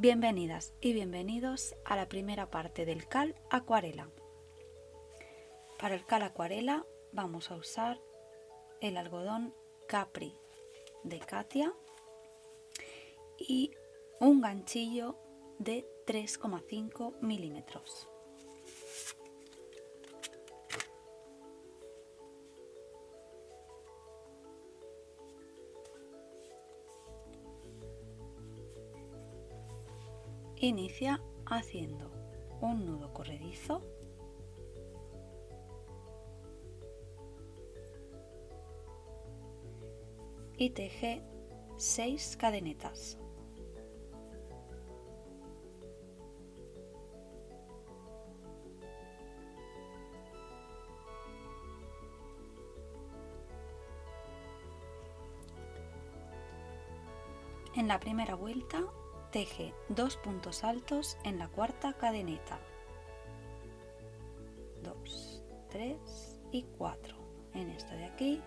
Bienvenidas y bienvenidos a la primera parte del cal acuarela. Para el cal acuarela vamos a usar el algodón Capri de Katia y un ganchillo de 3,5 milímetros. Inicia haciendo un nudo corredizo y teje 6 cadenetas. En la primera vuelta teje 2 puntos altos en la cuarta cadeneta. 2, 3 y 4. En esta de aquí.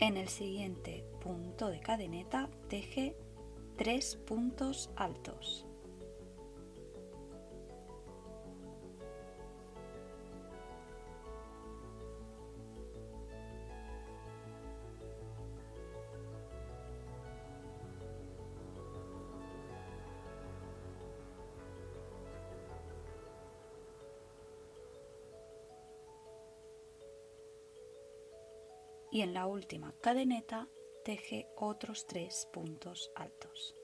En el siguiente punto de cadeneta teje 3 puntos altos. Y en la última cadeneta teje otros 3 puntos altos.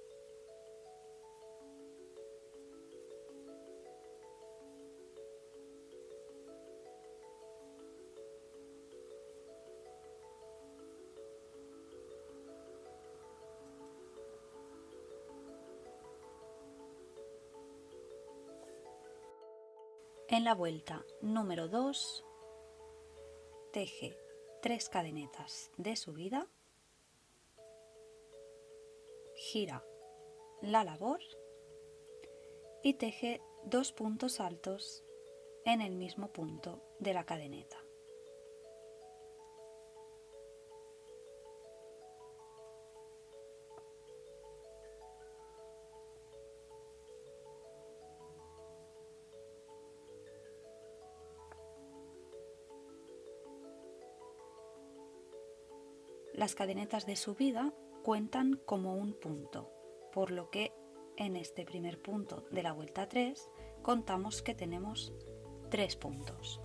En la vuelta número 2 teje 3 cadenetas de subida, gira la labor y teje 2 puntos altos en el mismo punto de la cadeneta. Las cadenetas de subida cuentan como un punto, por lo que en este primer punto de la vuelta 3 contamos que tenemos 3 puntos.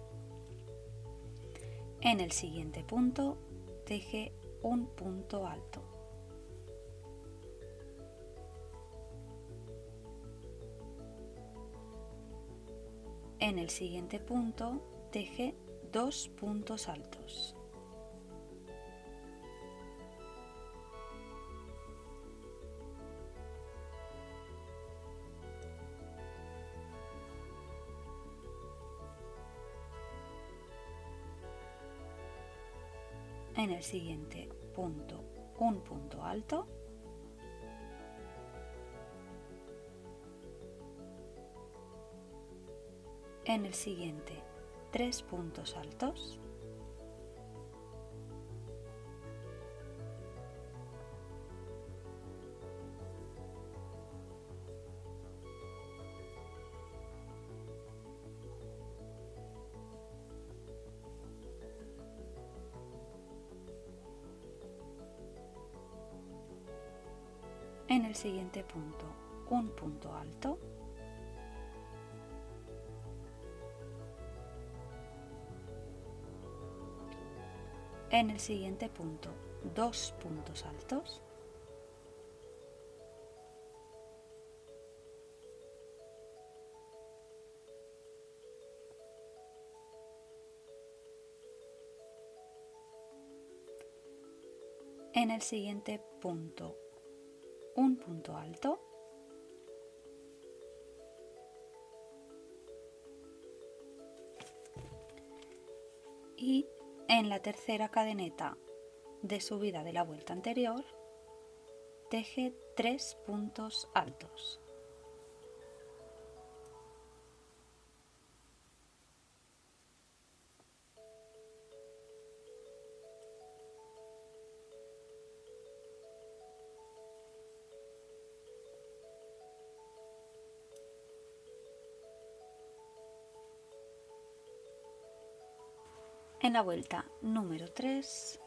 En el siguiente punto teje un punto alto. En el siguiente punto teje 2 puntos altos. En el siguiente punto un punto alto. En el siguiente 3 puntos altos. En el siguiente punto un punto alto. En el siguiente punto 2 puntos altos. En el siguiente punto un punto alto. Y en la tercera cadeneta de subida de la vuelta anterior teje 3 puntos altos. En la vuelta número 3,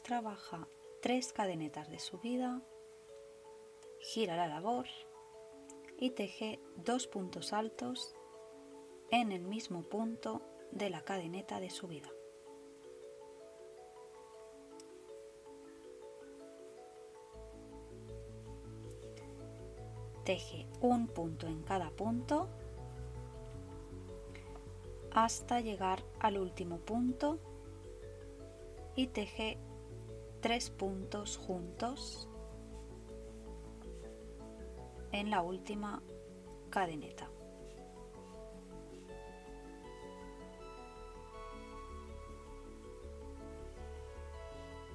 trabaja 3 cadenetas de subida, gira la labor y teje 2 puntos altos en el mismo punto de la cadeneta de subida. Teje un punto en cada punto hasta llegar al último punto y teje 3 puntos juntos en la última cadeneta.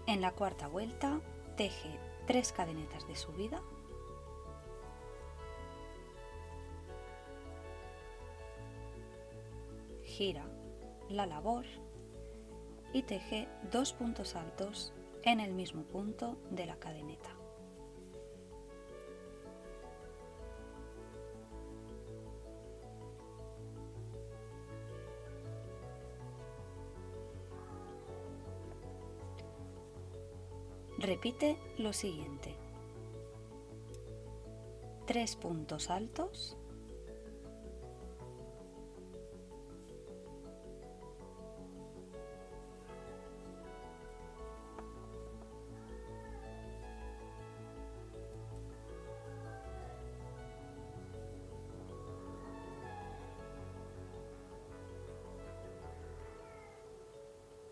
En la cuarta vuelta teje 3 cadenetas de subida, gira la labor y teje 2 puntos altos en el mismo punto de la cadeneta. Repite lo siguiente: 3 puntos altos,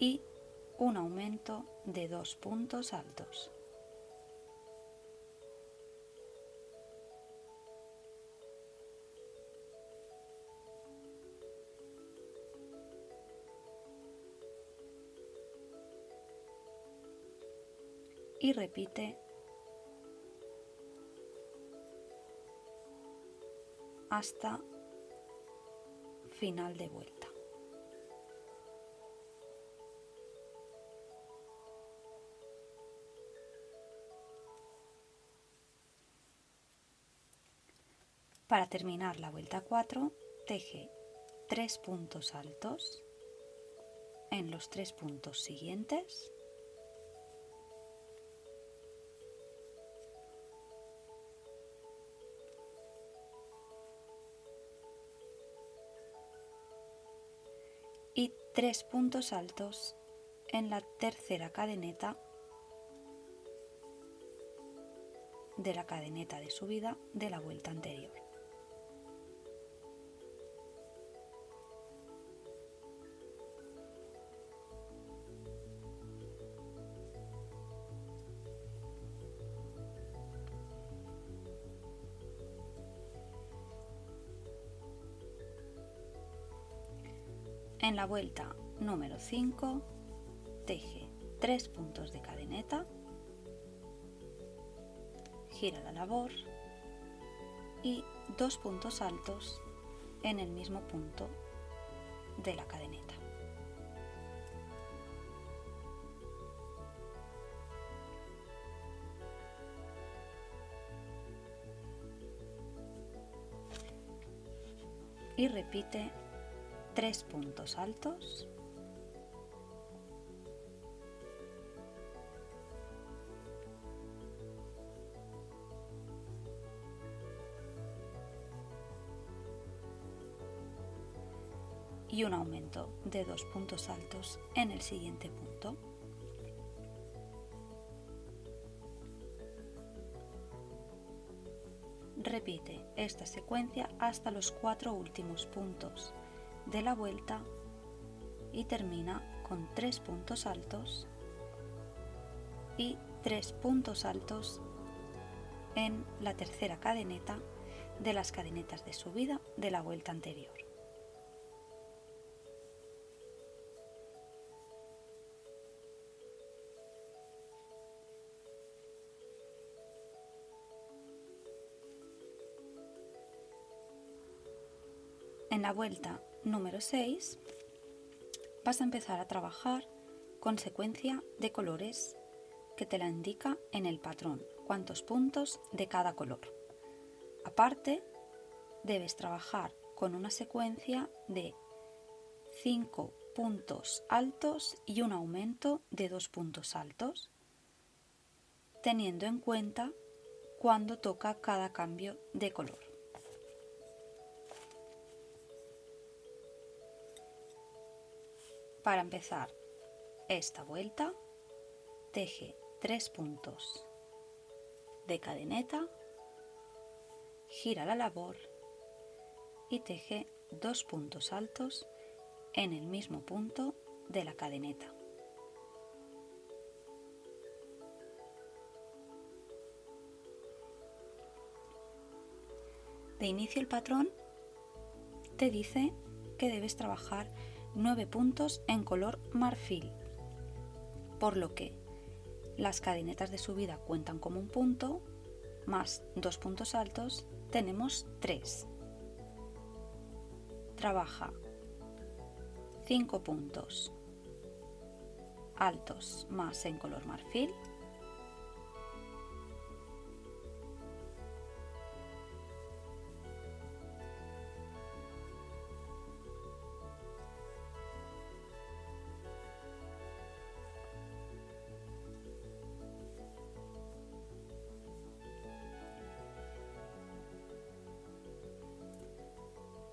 y un aumento de 2 puntos altos. Y repite hasta final de vuelta. Para terminar la vuelta 4, teje 3 puntos altos en los 3 puntos siguientes y 3 puntos altos en la tercera cadeneta de la cadeneta de subida de la vuelta anterior. En la vuelta número 5, teje 3 puntos de cadeneta, gira la labor y 2 puntos altos en el mismo punto de la cadeneta. Y repite 3 puntos altos, y un aumento de 2 puntos altos en el siguiente punto. Repite esta secuencia hasta los 4 últimos puntos de la vuelta y termina con 3 puntos altos y 3 puntos altos en la tercera cadeneta de las cadenetas de subida de la vuelta anterior. En la vuelta número 6 vas a empezar a trabajar con secuencia de colores que te la indica en el patrón, cuántos puntos de cada color. Aparte, debes trabajar con una secuencia de 5 puntos altos y un aumento de 2 puntos altos, teniendo en cuenta cuándo toca cada cambio de color. Para empezar esta vuelta, teje 3 puntos de cadeneta, gira la labor y teje 2 puntos altos en el mismo punto de la cadeneta. De inicio el patrón te dice que debes trabajar 9 puntos en color marfil, por lo que las cadenetas de subida cuentan como un punto, más 2 puntos altos, tenemos 3. Trabaja 5 puntos altos más en color marfil,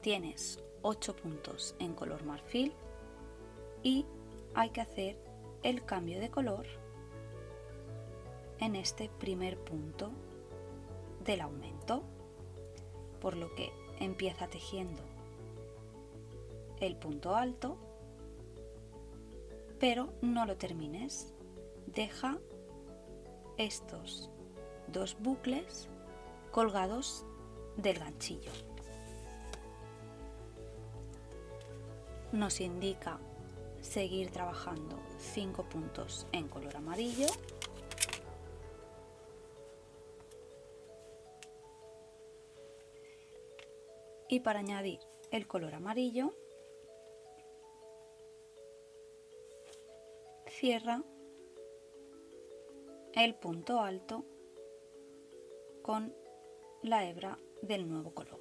tienes 8 puntos en color marfil y hay que hacer el cambio de color en este primer punto del aumento, por lo que empieza tejiendo el punto alto, pero no lo termines, deja estos 2 bucles colgados del ganchillo. Nos indica seguir trabajando 5 puntos en color amarillo y para añadir el color amarillo cierra el punto alto con la hebra del nuevo color.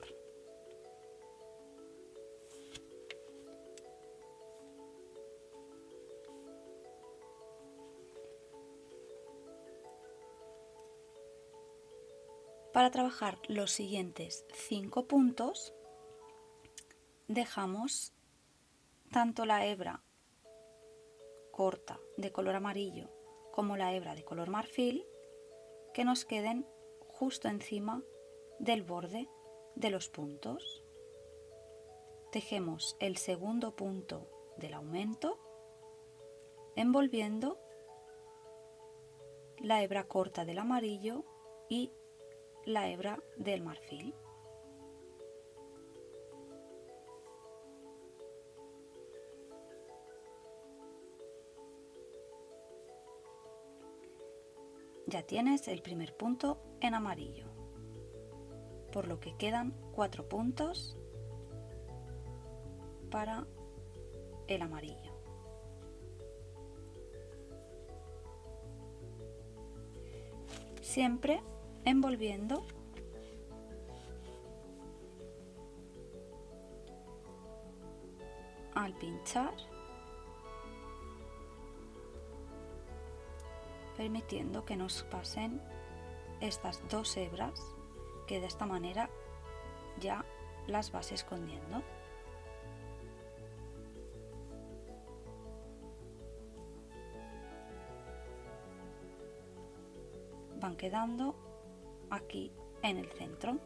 Para trabajar los siguientes 5 puntos, dejamos tanto la hebra corta de color amarillo como la hebra de color marfil que nos queden justo encima del borde de los puntos. Tejemos el segundo punto del aumento envolviendo la hebra corta del amarillo y la hebra del marfil. Ya tienes el primer punto en amarillo, por lo que quedan 4 puntos para el amarillo. Siempre envolviendo al pinchar, permitiendo que nos pasen estas 2 hebras que de esta manera ya las vas escondiendo. Van quedando aquí en el centro.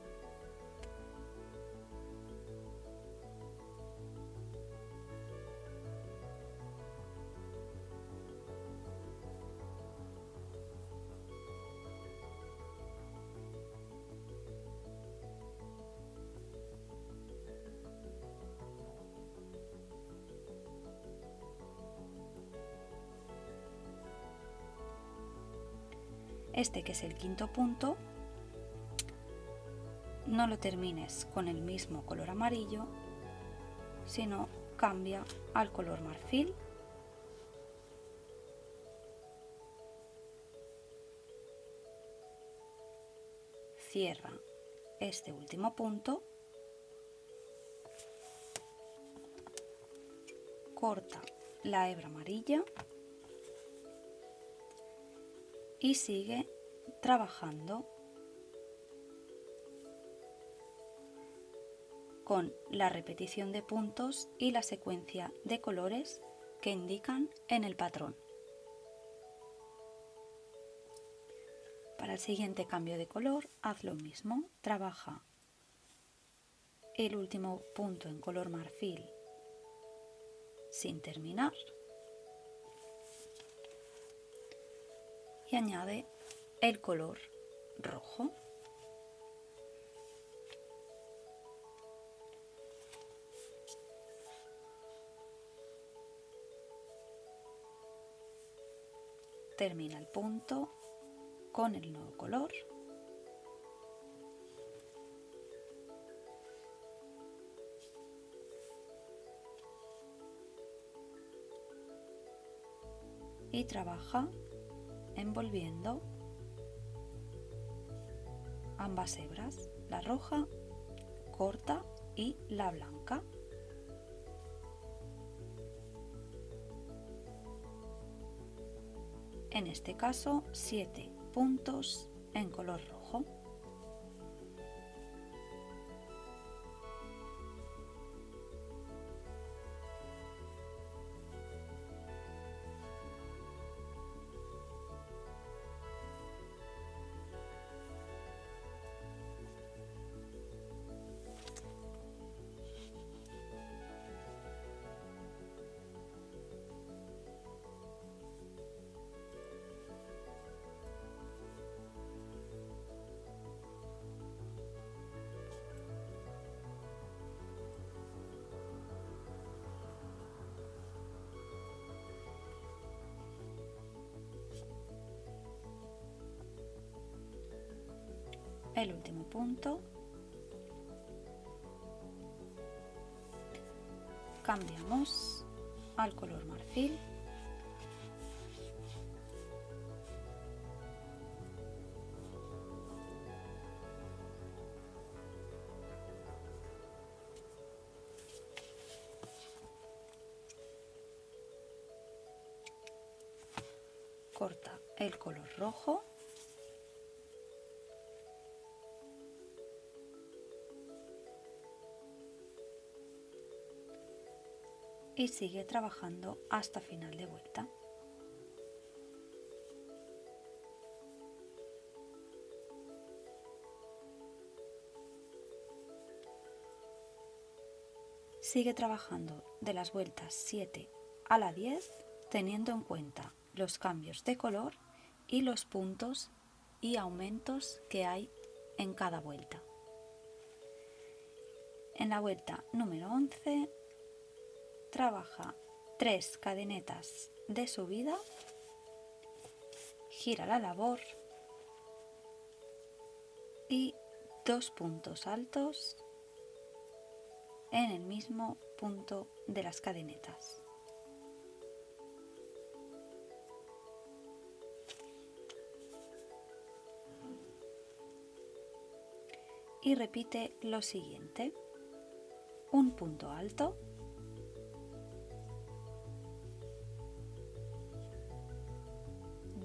Este, que es el quinto punto, no lo termines con el mismo color amarillo, sino cambia al color marfil. Cierra este último punto, corta la hebra amarilla y sigue trabajando con la repetición de puntos y la secuencia de colores que indican en el patrón. Para el siguiente cambio de color, haz lo mismo, trabaja el último punto en color marfil sin terminar y añade el color rojo. Termina el punto con el nuevo color y trabaja envolviendo ambas hebras, la roja, corta, y la blanca. En este caso, 7 puntos en color rojo. El último punto, cambiamos al color marfil corta el color rojo y sigue trabajando hasta final de vuelta. Sigue trabajando de las vueltas 7 a la 10, teniendo en cuenta los cambios de color y los puntos y aumentos que hay en cada vuelta. En la vuelta número 11 trabaja 3 cadenetas de subida, gira la labor y 2 puntos altos en el mismo punto de las cadenetas. Y repite lo siguiente: un punto alto,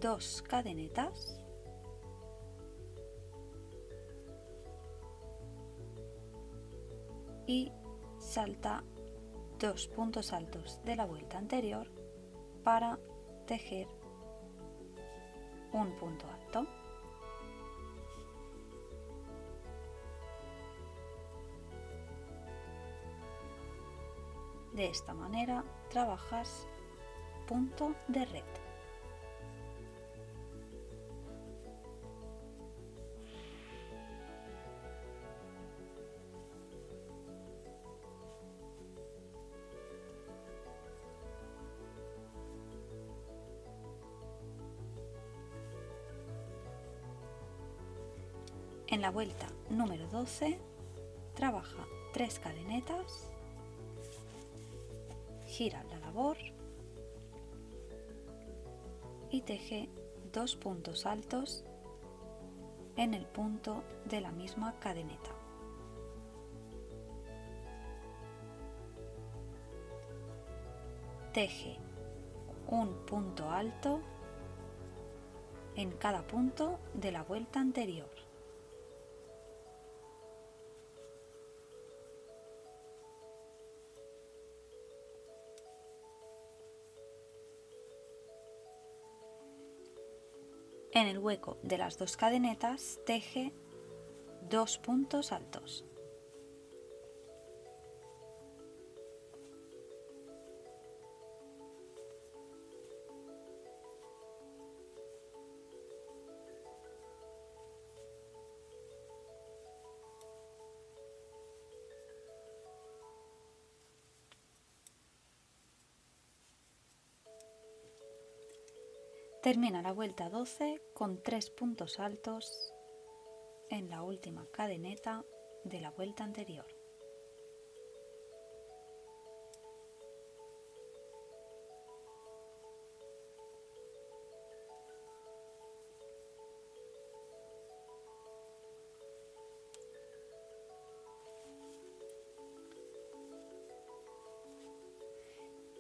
dos cadenetas, y salta 2 puntos altos de la vuelta anterior para tejer un punto alto. De esta manera trabajas punto de red. En la vuelta número 12 trabaja 3 cadenetas gira la labor y teje 2 puntos altos en el punto de la misma cadeneta. Teje un punto alto en cada punto de la vuelta anterior. En el hueco de las 2 cadenetas teje 2 puntos altos. Termina la vuelta 12 con 3 puntos altos en la última cadeneta de la vuelta anterior.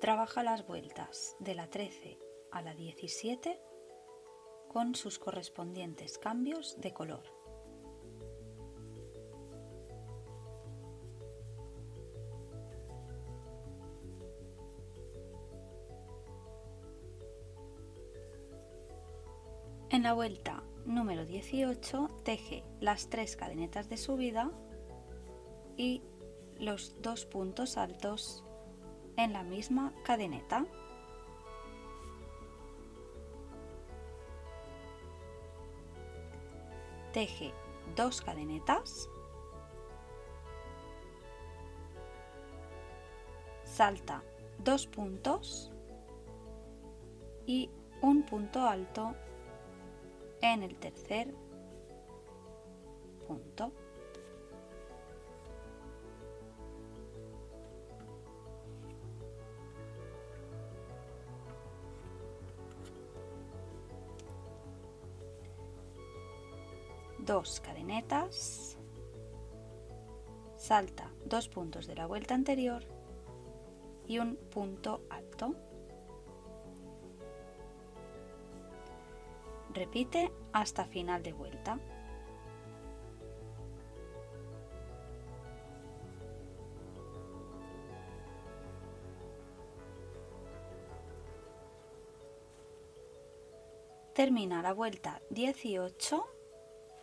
Trabaja las vueltas de la 13 a la 17 con sus correspondientes cambios de color. En la vuelta número 18 teje las 3 cadenetas de subida y los 2 puntos altos en la misma cadeneta. Teje 2 cadenetas, salta 2 puntos y un punto alto en el tercer punto. Dos cadenetas, salta 2 puntos de la vuelta anterior y un punto alto. Repite hasta final de vuelta. Termina la vuelta 18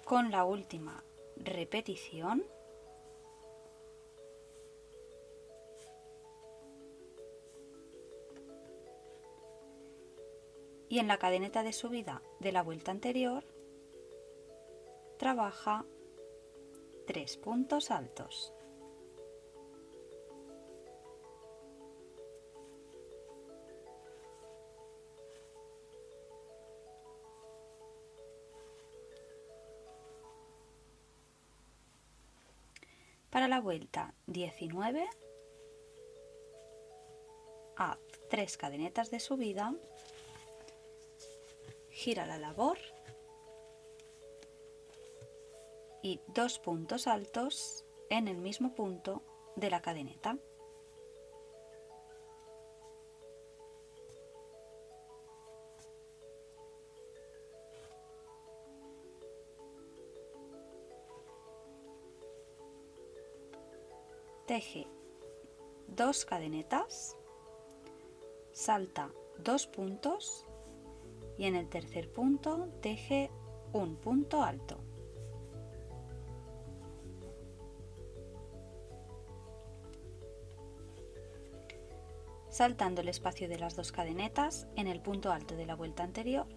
con la última repetición y en la cadeneta de subida de la vuelta anterior trabaja 3 puntos altos. Para la vuelta 19, haz 3 cadenetas de subida, gira la labor y 2 puntos altos en el mismo punto de la cadeneta. Teje 2 cadenetas, salta 2 puntos y en el tercer punto teje un punto alto. Saltando el espacio de las 2 cadenetas en el punto alto de la vuelta anterior,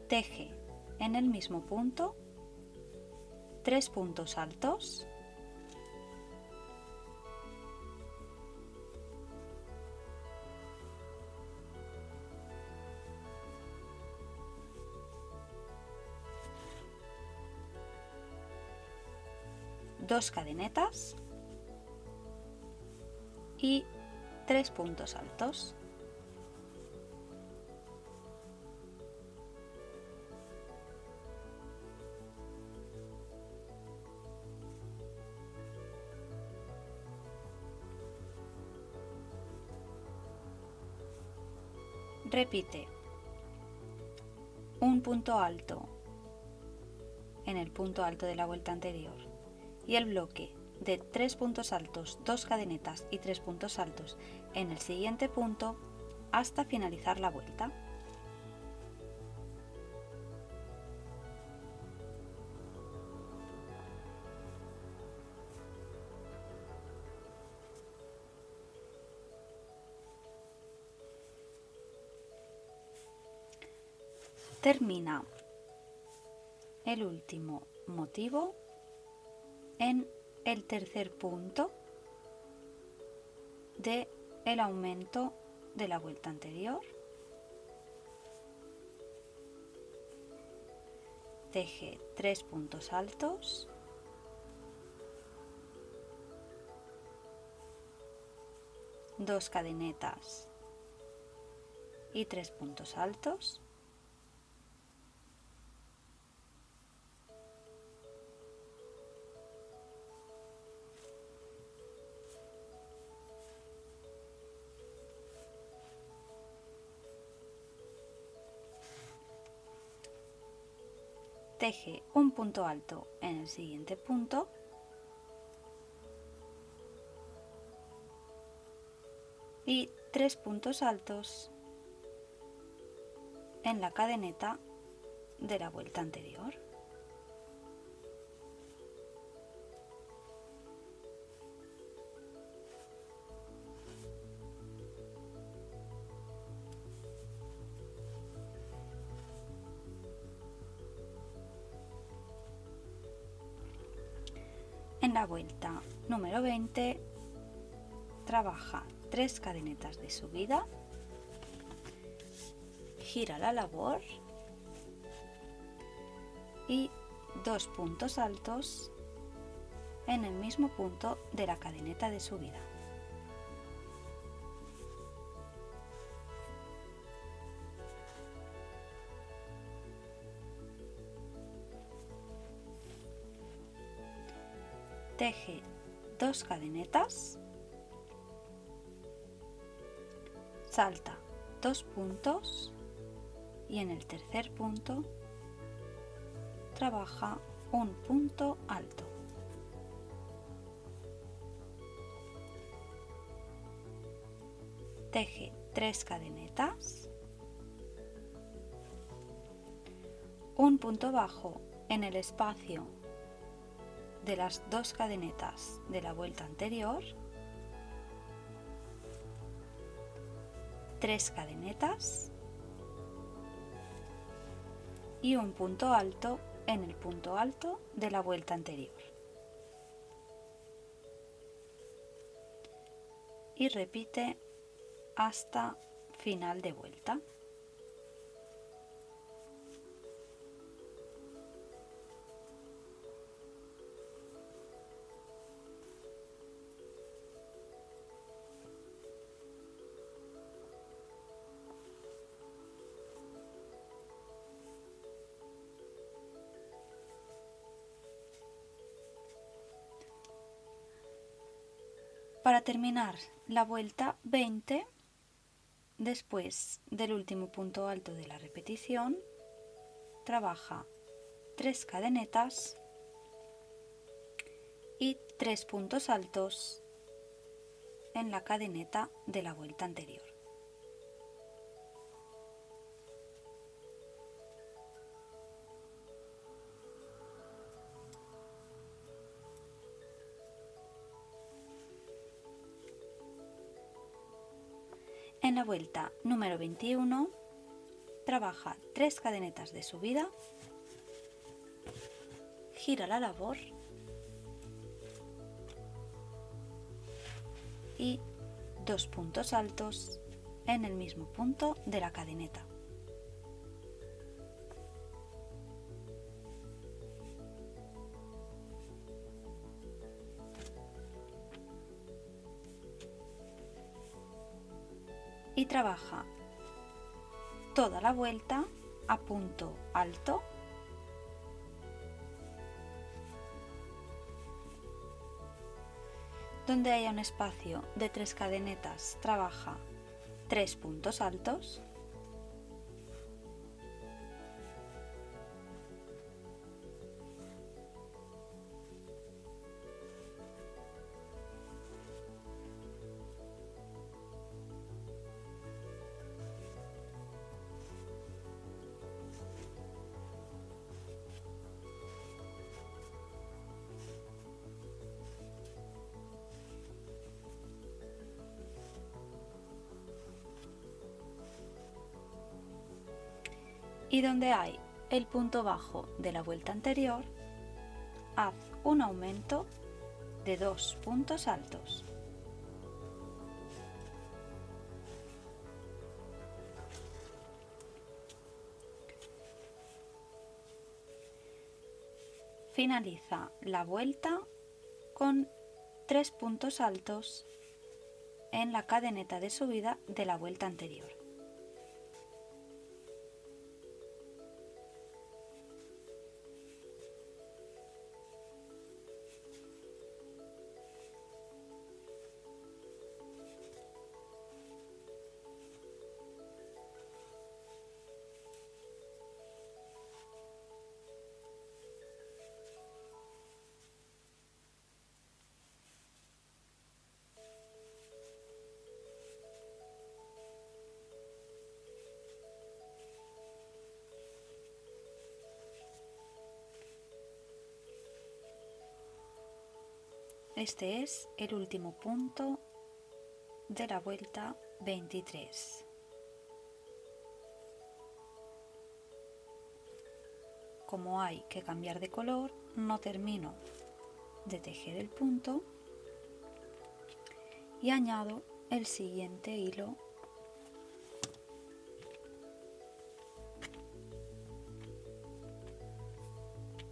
teje en el mismo punto 3 puntos altos, dos cadenetas y 3 puntos altos. Repite un punto alto en el punto alto de la vuelta anterior y el bloque de 3 puntos altos, 2 cadenetas y 3 puntos altos en el siguiente punto hasta finalizar la vuelta. Termina el último motivo en el tercer punto de el aumento de la vuelta anterior. Teje 3 puntos altos, dos cadenetas y 3 puntos altos. Teje un punto alto en el siguiente punto y 3 puntos altos en la cadeneta de la vuelta anterior. En la vuelta número 20 trabaja 3 cadenetas de subida, gira la labor y 2 puntos altos en el mismo punto de la cadeneta de subida. Teje 2 cadenetas, salta 2 puntos y en el tercer punto trabaja un punto alto. Teje 3 cadenetas, un punto bajo en el espacio de las 2 cadenetas de la vuelta anterior, 3 cadenetas y un punto alto en el punto alto de la vuelta anterior. Y repite hasta final de vuelta. Para terminar la vuelta 20, después del último punto alto de la repetición, trabaja 3 cadenetas y 3 puntos altos en la cadeneta de la vuelta anterior. En la vuelta número 21, trabaja 3 cadenetas de subida, gira la labor y 2 puntos altos en el mismo punto de la cadeneta. y trabaja toda la vuelta a punto alto. Donde haya un espacio de 3 cadenetas, trabaja 3 puntos altos. Y donde hay el punto bajo de la vuelta anterior, haz un aumento de 2 puntos altos. Finaliza la vuelta con 3 puntos altos en la cadeneta de subida de la vuelta anterior. Este es el último punto de la vuelta 23. Como hay que cambiar de color, no termino de tejer el punto y añado el siguiente hilo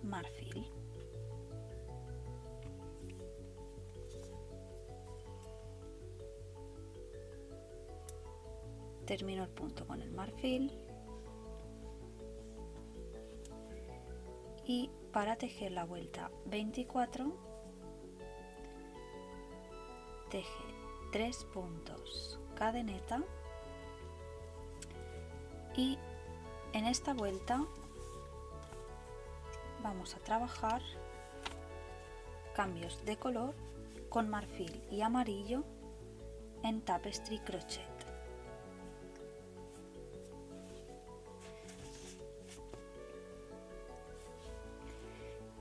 marfil. Termino el punto con el marfil y para tejer la vuelta 24 teje 3 puntos cadeneta y en esta vuelta vamos a trabajar cambios de color con marfil y amarillo en tapestry crochet.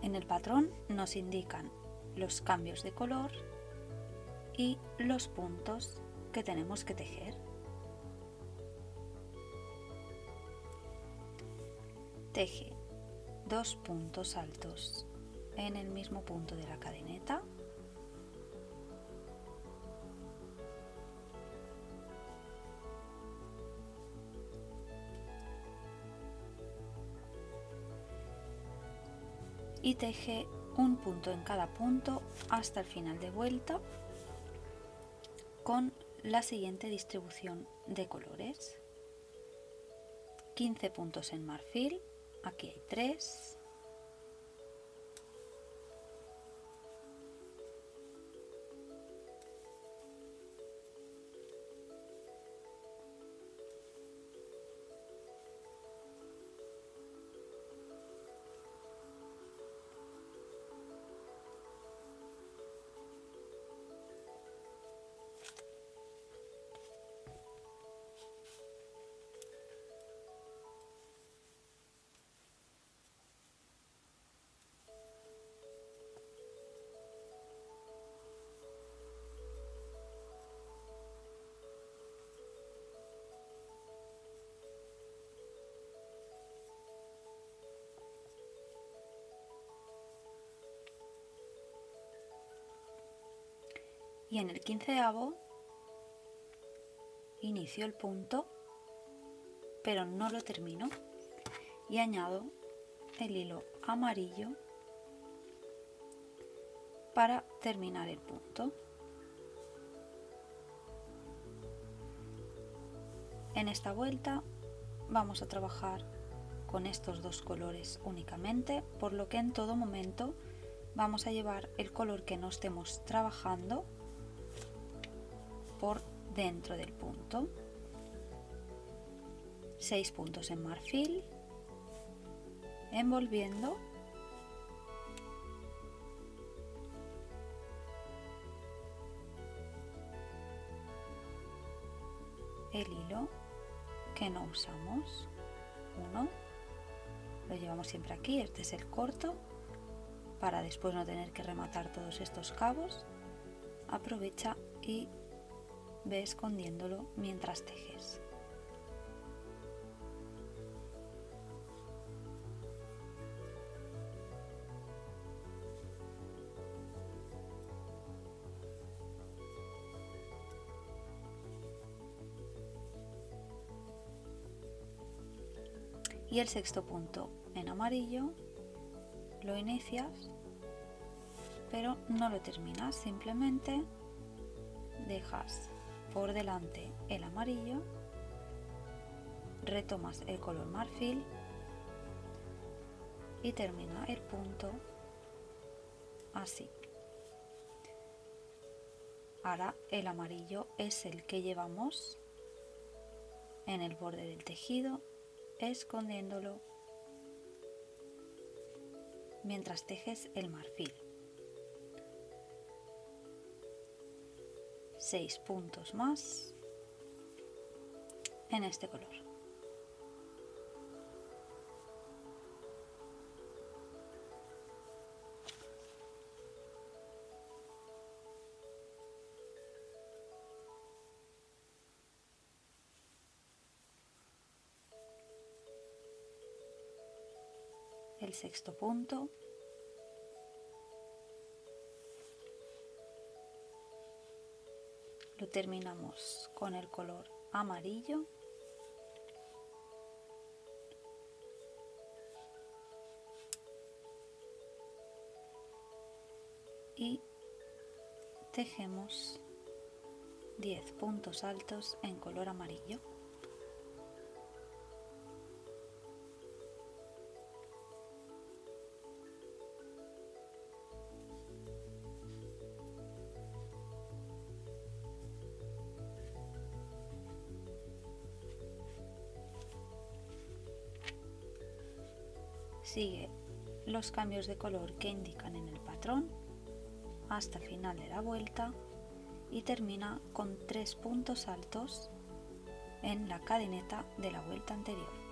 En el patrón nos indican los cambios de color y los puntos que tenemos que tejer. Teje 2 puntos altos en el mismo punto de la cadeneta. Y teje un punto en cada punto hasta el final de vuelta con la siguiente distribución de colores. 15 puntos en marfil, aquí hay 3. Y en el 15º inicio el punto, pero no lo termino y añado el hilo amarillo para terminar el punto. En esta vuelta vamos a trabajar con estos dos colores únicamente, por lo que en todo momento vamos a llevar el color que no estemos trabajando por dentro del punto. 6 puntos en marfil, envolviendo el hilo que no usamos. Uno, lo llevamos siempre aquí, este es el corto, para después no tener que rematar todos estos cabos. Aprovecha y ve escondiéndolo mientras tejes. Y el sexto punto en amarillo lo inicias, pero no lo terminas, simplemente dejas por delante el amarillo, retomas el color marfil y termina el punto así. Ahora el amarillo es el que llevamos en el borde del tejido, escondiéndolo mientras tejes el marfil. 6 puntos más en este color. El sexto punto, lo terminamos con el color amarillo y tejemos 10 puntos altos en color amarillo. Sigue los cambios de color que indican en el patrón hasta el final de la vuelta y termina con 3 puntos altos en la cadeneta de la vuelta anterior.